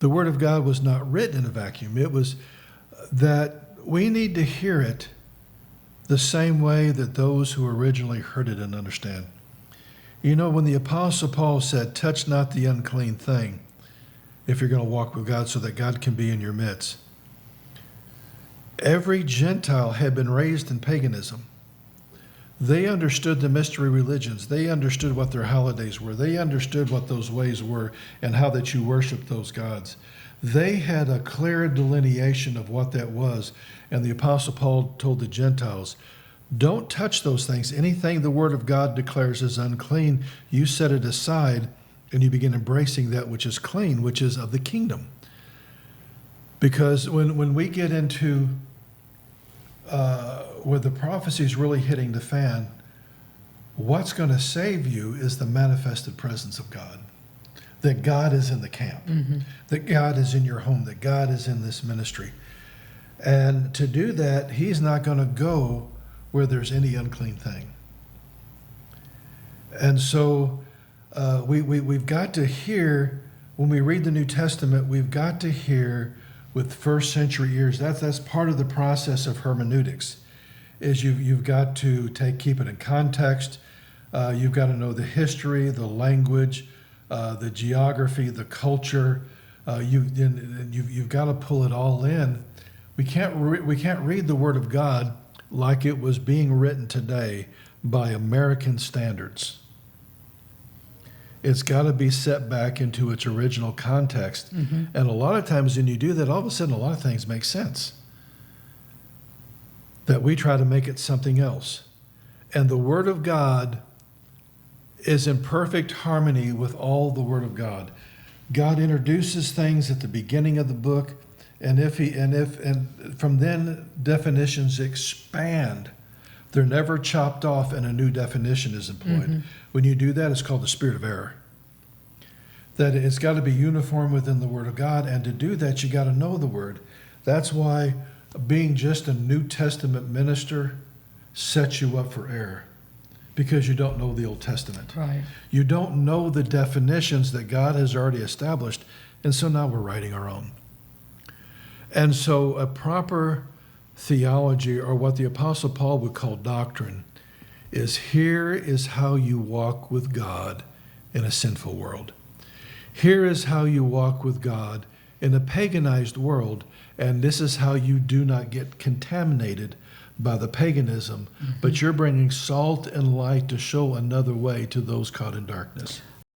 The Word of God was not written in a vacuum. It was that we need to hear it the same way that those who originally heard it and understand. You know, when the Apostle Paul said, touch not the unclean thing, if you're going to walk with God so that God can be in your midst. Every Gentile had been raised in paganism. They understood the mystery religions. They understood what their holidays were. They understood what those ways were and how that you worship those gods. They had a clear delineation of what that was. And the Apostle Paul told the Gentiles, don't touch those things. Anything the Word of God declares as unclean, you set it aside and you begin embracing that which is clean, which is of the kingdom. Because when we get into where the prophecy is really hitting the fan, what's going to save you is the manifested presence of God. That God is in the camp, that God is in your home, that God is in this ministry. And to do that, he's not going to go where there's any unclean thing. And so we've got to hear, when we read the New Testament, we've got to hear with first century ears. That's part of the process of hermeneutics, is you've got to keep it in context. You've got to know the history, the language, the geography, the culture. You've got to pull it all in. We can't read the Word of God like it was being written today by American standards. It's got to be set back into its original context. And a lot of times when you do that, all of a sudden a lot of things make sense. That we try to make it something else. And the Word of God is in perfect harmony with all the Word of God. God introduces things at the beginning of the book, and from then definitions expand. They're never chopped off and a new definition is employed. When you do that, it's called the spirit of error. That it's got to be uniform within the Word of God, and to do that, you got to know the Word. That's why being just a New Testament minister sets you up for error, because you don't know the Old Testament. Right. You don't know the definitions that God has already established, and so now we're writing our own. And so a proper theology, or what the Apostle Paul would call doctrine, is here is how you walk with God in a sinful world. Here is how you walk with God in a paganized world, and this is how you do not get contaminated by the paganism, but you're bringing salt and light to show another way to those caught in darkness.